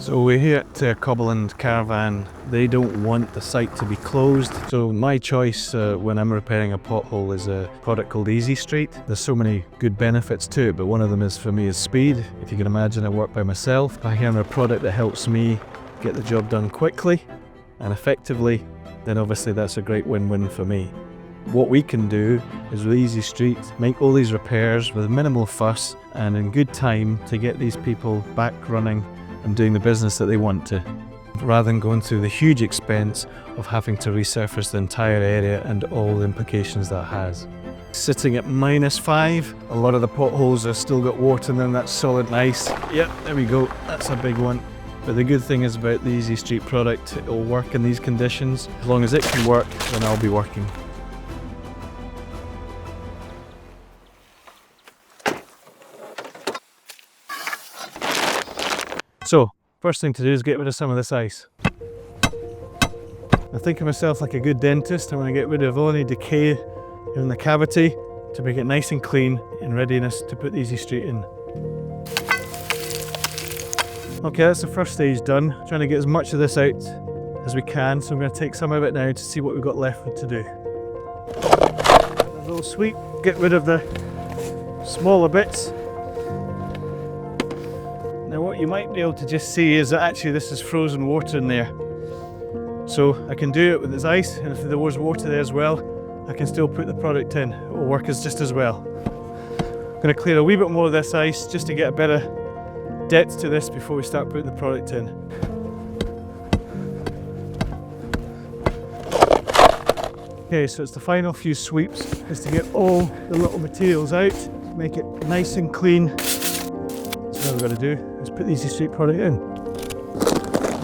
So we're here at Cobboland Caravan. They don't want the site to be closed. So my choice when I'm repairing a pothole is a product called Easy Street. There's so many good benefits to it, but one of them is for me is speed. If you can imagine, I work by myself. I have a product that helps me get the job done quickly and effectively, then obviously that's a great win-win for me. What we can do is with Easy Street, make all these repairs with minimal fuss and in good time to get these people back running and doing the business that they want to, rather than going through the huge expense of having to resurface the entire area and all the implications that has. Sitting at -5, a lot of the potholes have still got water in them, that's solid ice. Yep, there we go, that's a big one. But the good thing is about the Easy Street product, it will work in these conditions. As long as it can work, then I'll be working. So, first thing to do is get rid of some of this ice. I think of myself like a good dentist. I want to get rid of all any decay in the cavity to make it nice and clean in readiness to put the Easy Street in. Okay, that's the first stage done. Trying to get as much of this out as we can, so I'm going to take some of it now to see what we've got left to do. A little sweep, get rid of the smaller bits. Now what you might be able to just see is that actually this is frozen water in there. So I can do it with this ice, and if there was water there as well, I can still put the product in. It will work just as well. I'm going to clear a wee bit more of this ice just to get a better depth to this before we start putting the product in. Okay, so it's the final few sweeps, is to get all the little materials out, make it nice and clean. So what we've got to do is put the Easy Street product in.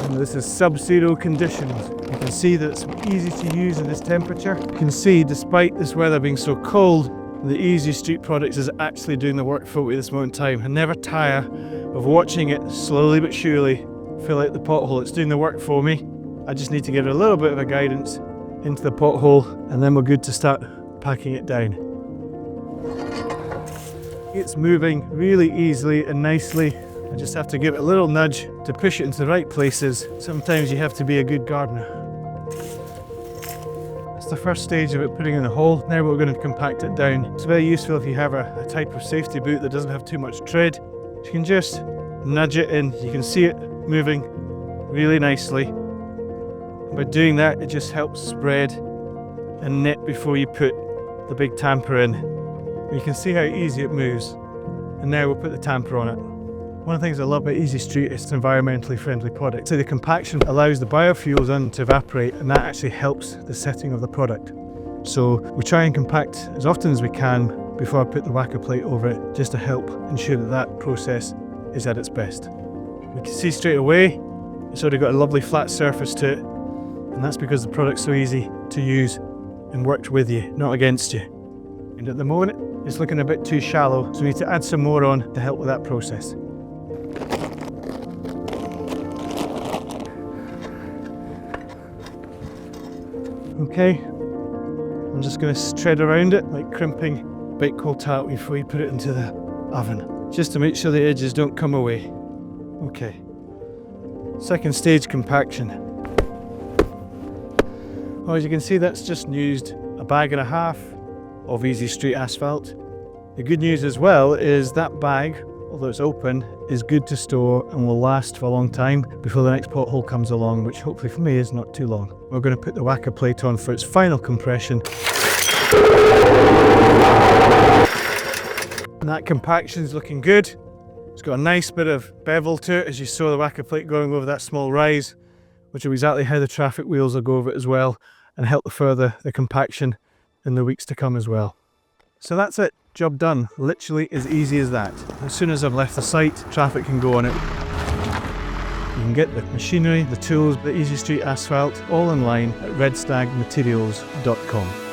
And this is sub-zero conditions. You can see that it's easy to use at this temperature. You can see, despite this weather being so cold, the Easy Street product is actually doing the work for me at this moment in time. I never tire of watching it slowly but surely fill out the pothole. It's doing the work for me. I just need to give it a little bit of a guidance into the pothole, and then we're good to start packing it down. It's moving really easily and nicely. I just have to give it a little nudge to push it into the right places. Sometimes you have to be a good gardener. That's the first stage of it, putting in a hole. Now we're going to compact it down. It's very useful if you have a type of safety boot that doesn't have too much tread. You can just nudge it in. You can see it moving really nicely. By doing that, it just helps spread and knit before you put the big tamper in. You can see how easy it moves. And now we'll put the tamper on it. One of the things I love about Easy Street is it's an environmentally friendly product. So the compaction allows the biofuels in to evaporate, and that actually helps the setting of the product. So we try and compact as often as we can before I put the whacker plate over it, just to help ensure that that process is at its best. We can see straight away it's already got a lovely flat surface to it, and that's because the product's so easy to use and worked with you, not against you. And at the moment it's looking a bit too shallow, so we need to add some more on to help with that process. Okay, I'm just going to tread around it like crimping baked cold tart before you put it into the oven, just to make sure the edges don't come away. Okay, second stage, compaction. Well, as you can see, that's just used 1.5 bags of Easy Street asphalt. The good news as well is that bag, although it's open, is good to store and will last for a long time before the next pothole comes along, which hopefully for me is not too long. We're going to put the whacker plate on for its final compression. And that compaction is looking good. It's got a nice bit of bevel to it, as you saw the whacker plate going over that small rise, which is exactly how the traffic wheels will go over it as well, and help further the compaction in the weeks to come as well. So that's it, job done. Literally as easy as that. As soon as I've left the site, traffic can go on it. You can get the machinery, the tools, the Easy Street asphalt all online at redstagmaterials.com.